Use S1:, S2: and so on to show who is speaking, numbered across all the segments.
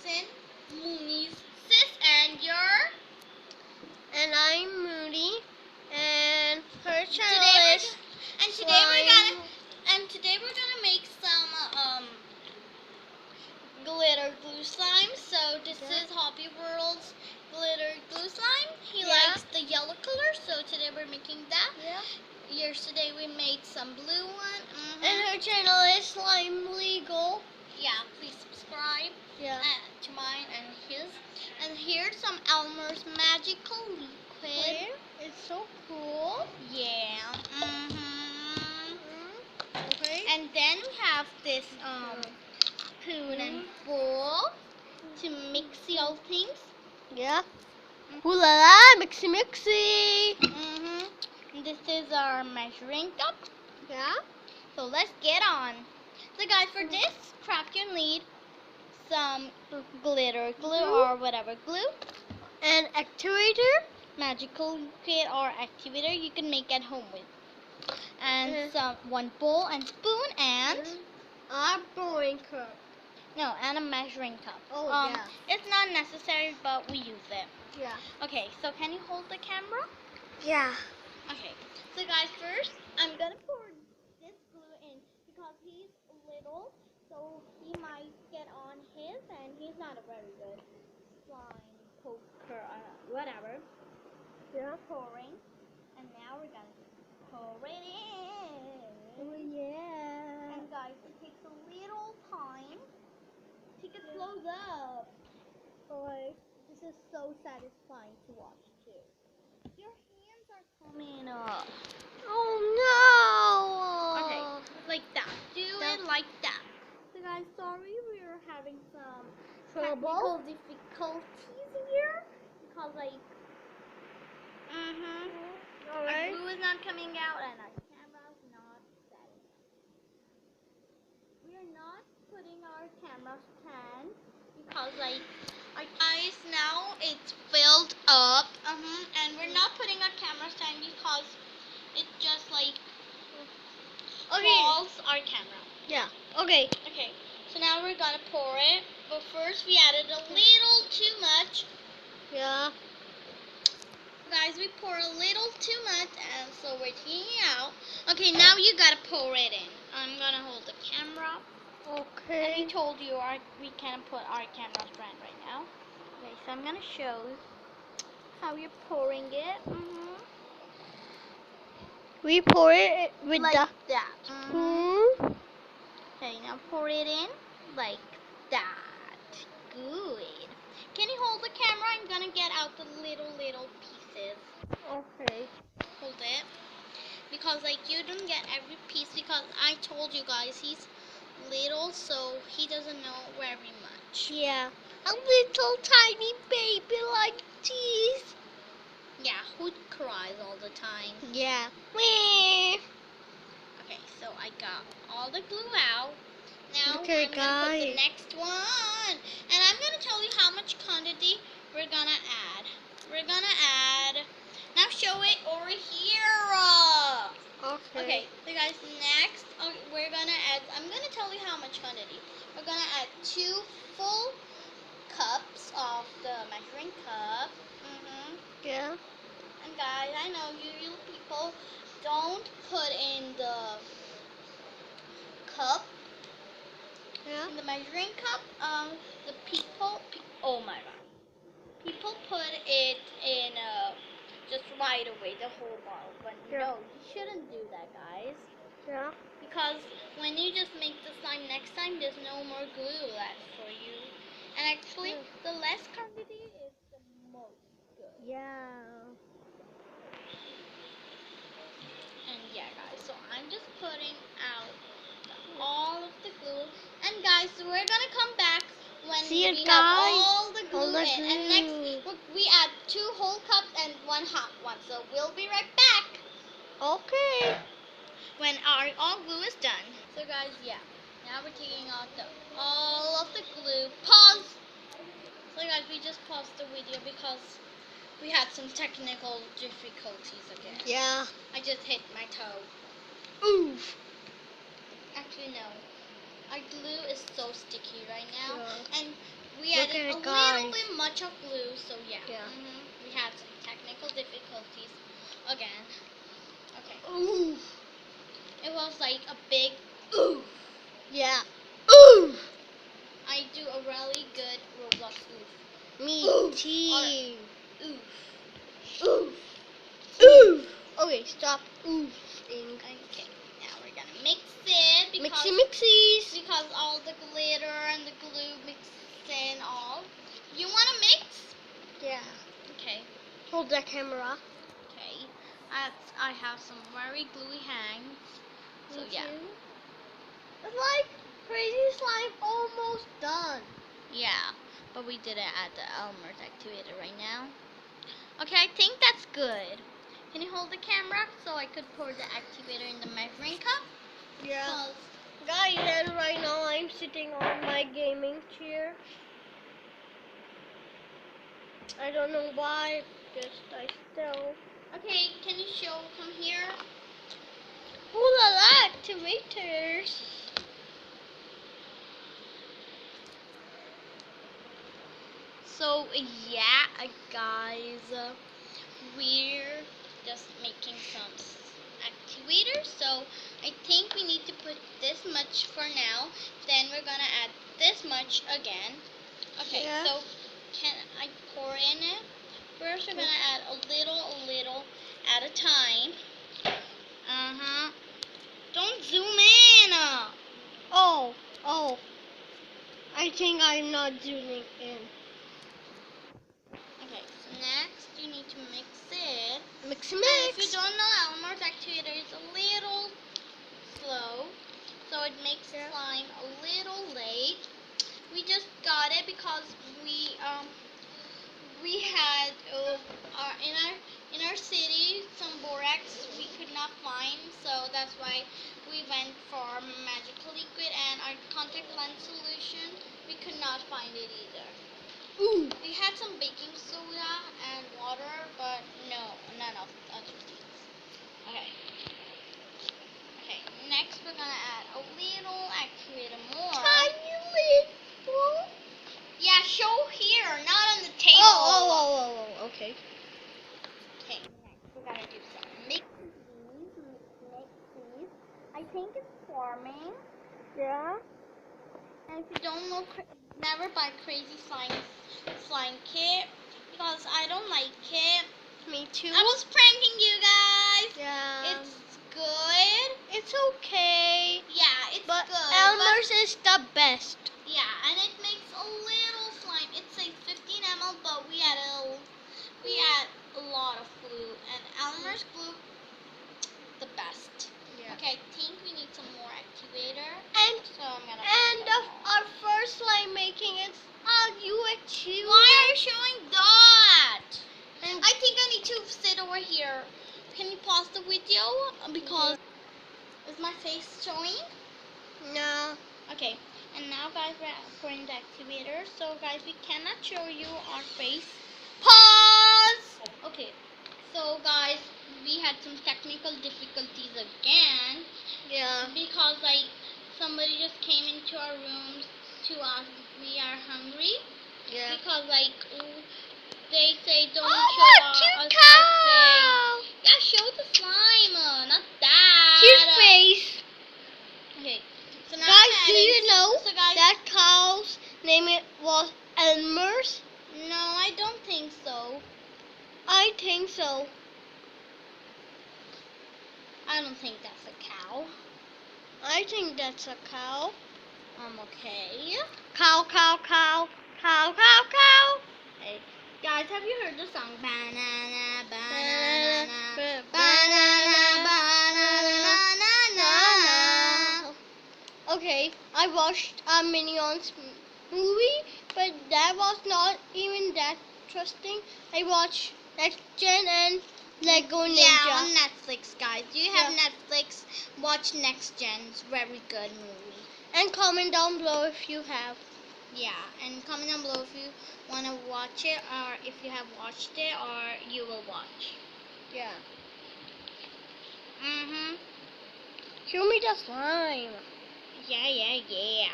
S1: Madison, Mooney's sis, and your.
S2: And I'm Moody, and her channel
S1: Today
S2: is
S1: today we're gonna make some glitter glue slime. So this is Hobby World's glitter glue slime. He likes the yellow color, so today we're making that.
S2: Yeah.
S1: Yesterday we made some blue one.
S2: And her channel is Slime Legal.
S1: Yeah, please subscribe.
S2: Yeah.
S1: To mine and his. And here's some Elmer's magical liquid.
S2: It's so cool.
S1: Yeah.
S2: Okay.
S1: And then we have this spoon and bowl to mix the all things.
S2: Yeah. Ooh la la, mixy mixy.
S1: And this is our measuring cup.
S2: Yeah.
S1: So let's get on. So guys, for this craft you need some glitter glue or whatever glue.
S2: An activator.
S1: Magical liquid or activator you can make at home with. And one bowl and spoon and
S2: a pouring cup.
S1: No, and a measuring cup.
S2: Oh, yeah.
S1: It's not necessary, but we use it.
S2: Yeah.
S1: Okay, so can you hold the camera?
S2: Yeah.
S1: Okay. So guys, first I'm gonna pour this glue in because he's little, so he might get on his, and he's not a very good slime poker or whatever.
S2: Yeah.
S1: Pouring, and now we're gonna pour it in.
S2: Oh yeah.
S1: And guys, it takes a little time. Take it close up.
S2: Boy, this is so satisfying to watch too.
S1: Your hands are coming up.
S2: Oh no.
S1: Okay, like that. Do it like that. So guys, sorry we are having some technical difficulties here because our glue is not coming out and our camera's not setting. We are not putting our camera stand because our guys now it's filled up. And we're not putting our camera stand because it just walls our camera.
S2: Yeah. Okay.
S1: Okay. So now we're gonna pour it, but first we added a little too much.
S2: Yeah.
S1: Guys, we pour a little too much, and so we're taking it out. Okay, now you gotta pour it in. I'm gonna hold the camera.
S2: Okay.
S1: And we told you we can't put our camera stand right now. Okay, so I'm gonna show how you're pouring it.
S2: We pour it with
S1: Like
S2: the
S1: that.
S2: spoon.
S1: Okay, now pour it in like that. Good. Can you hold the camera? I'm gonna get out the little pieces.
S2: Okay.
S1: Hold it. Because you don't get every piece because I told you guys he's little, so he doesn't know very much.
S2: Yeah. A little tiny baby like this.
S1: Yeah, who cries all the time?
S2: Yeah.
S1: Okay, so I got all the glue out. Now
S2: Okay,
S1: I'm gonna put the next one. And I'm gonna tell you how much quantity we're gonna add. We're gonna add. Now show it over here. Okay, so guys, next we're gonna add. I'm gonna tell you how much quantity. We're gonna add 2 full cups of the measuring cup.
S2: Yeah.
S1: And guys, I know you people don't put in the cup.
S2: Yeah.
S1: In the measuring cup, the people, oh my god, people put it in just right away, the whole bottle. But no, you shouldn't do that, guys.
S2: Yeah.
S1: Because when you just make the slime next time, there's no more glue left for you. And actually, the less quantity is the most good.
S2: Yeah.
S1: And yeah, guys, so I'm just putting out all of the glue. And guys, so we're gonna come back when we have all the glue in. And next, we add 2 whole cups and 1 hot one. So we'll be right back.
S2: Okay.
S1: When our all glue is done. So guys, yeah, now we're taking out all of the glue. Pause. So guys, we just paused the video because we had some technical difficulties again.
S2: Yeah.
S1: I just hit my toe.
S2: Oof.
S1: Actually, no. Our glue is so sticky right now, and we We
S2: Look
S1: added
S2: at
S1: a
S2: it,
S1: little
S2: guys.
S1: bit much of glue, so yeah.
S2: Yeah.
S1: We had some technical difficulties again. Okay.
S2: Ooh.
S1: It was like a big ooh.
S2: Yeah. Ooh.
S1: I do a really good Roblox oof.
S2: Me
S1: Ooh.
S2: too.
S1: Oof. Oof.
S2: Ooh. Okay, stop. Ooh.
S1: Okay. Now we're gonna mix it because
S2: Mixies.
S1: because all the glitter and the glue mixed in all. You wanna mix?
S2: Yeah.
S1: Okay.
S2: Hold the camera.
S1: Okay. I have some very gluey hands. So
S2: Me
S1: yeah.
S2: too. It's like crazy slime almost done.
S1: Yeah. But we didn't add the Elmer's activator right now. Okay, I think that's good. Can you hold the camera so I could pour the activator in the measuring cup?
S2: Yeah.
S1: 'Cause
S2: Guys, and right now I'm sitting on my gaming chair. I don't know why, just I still.
S1: okay, can you show from here?
S2: Hold on, activators.
S1: So yeah, guys, we're just making some activators. So I think we need to put this much for now. Then we're gonna add this much again. Okay,
S2: Yeah.
S1: so can I pour in it? First, we're gonna add a little at a time. Don't zoom in.
S2: Oh. I think I'm not zooming in.
S1: Okay, so next you need to mix it.
S2: Mix.
S1: And if you don't know, Elmer's activator is a little slow, so it makes slime a little late. We just got it because we had in our city some borax we could not find, so that's why we went for magical liquid, and our contact lens solution we could not find it either.
S2: Ooh.
S1: We had some baking soda and water, but no, none of other things. Okay. Okay, next we're gonna add a little activator more.
S2: Tiny little.
S1: Yeah, show here, not on the table.
S2: Oh. Okay.
S1: Okay, next we're gonna do some mix these. I think it's forming.
S2: Yeah.
S1: And if you don't know, never buy Crazy Slime kit because I don't like it.
S2: Me too.
S1: I was pranking you guys.
S2: Yeah.
S1: It's good.
S2: It's okay.
S1: Yeah, it's
S2: But
S1: good.
S2: Elmer's is the best.
S1: Yeah, and it makes a little slime. It says 15 ml, but we add a lot of glue, and Elmer's glue, the best.
S2: Yeah.
S1: Okay, I think we need some more activator.
S2: And
S1: So I'm gonna.
S2: our first slime making is UHU.
S1: Why are you showing that?
S2: And
S1: I think I need to sit over here. Can you pause the video? Because is my face showing?
S2: no.
S1: Okay. And now, guys, we're pouring the activator. So, guys, we cannot show you our face. Pause! Okay. So, guys, we had some technical difficulties again.
S2: Yeah.
S1: Because, like, somebody just came into our rooms to ask if we are hungry.
S2: Yeah.
S1: Because, like, they say don't
S2: Oh,
S1: show
S2: what
S1: us
S2: cute
S1: our
S2: cow!
S1: face. Yeah, show the slime, not that.
S2: Cute face.
S1: Okay. So now
S2: Guys, do you know
S1: so guys,
S2: that cow's name was Elmer's?
S1: No, I don't think so.
S2: I think so.
S1: I don't think that's a cow.
S2: I think that's a cow.
S1: Okay.
S2: Cow.
S1: Hey, guys, have you heard the song Banana,
S2: Banana,
S1: Banana,
S2: banana,
S1: Banana?
S2: Okay, I watched a Minions movie, but that was not even that interesting. I watched Next Gen and Lego Ninja.
S1: Yeah, on Netflix, guys. Do you have
S2: Yeah.
S1: Netflix? Watch Next Gen. It's a very good movie.
S2: And comment down below if you have.
S1: Yeah, and comment down below if you want to watch it, or if you have watched it, or you will watch.
S2: Yeah.
S1: Show
S2: me the slime.
S1: Yeah.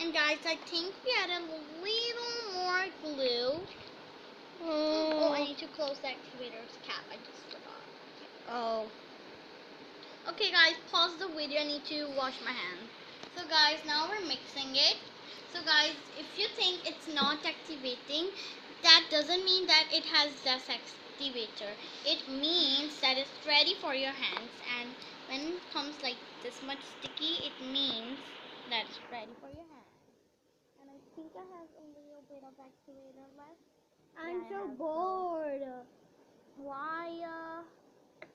S1: And guys, I think we added a little more glue. Oh, I need to close the activator's cap. I just forgot.
S2: Oh.
S1: Okay, guys, pause the video. I need to wash my hands. So, guys, now we're mixing it. So, guys, if you think it's not activating, that doesn't mean that it has less activator. It means that it's ready for your hands. And when it comes like this much sticky, it means that it's ready for your hands. And I think I have a little bit of activator left.
S2: I'm
S1: Yeah, I
S2: so
S1: have
S2: bored.
S1: Why?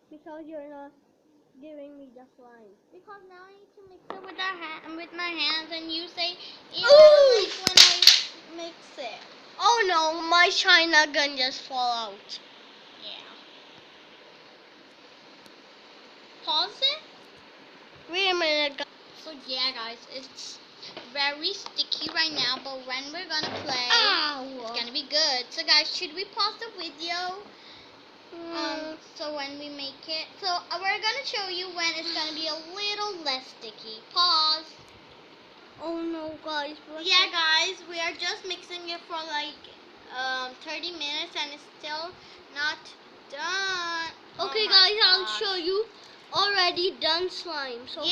S2: Because you're not giving me the slime.
S1: Because now I need to mix it with my hands, and you say, ew,
S2: Ooh!
S1: like when I mix it.
S2: Oh no, my China gun just fall out.
S1: Yeah. Pause it.
S2: Wait a minute, guys.
S1: So yeah, guys, it's very sticky right now, but when we're gonna play, it's
S2: Ow!
S1: gonna be good. So guys, should we pause the video? So when we make it, so we're gonna show you when it's gonna be a little less sticky. Pause.
S2: Oh no, guys.
S1: Yeah, guys, we are just mixing it for like 30 minutes and it's still not done.
S2: Okay,
S1: Oh my
S2: guys, I'll
S1: gosh.
S2: show you already done slime. So
S1: Yeah.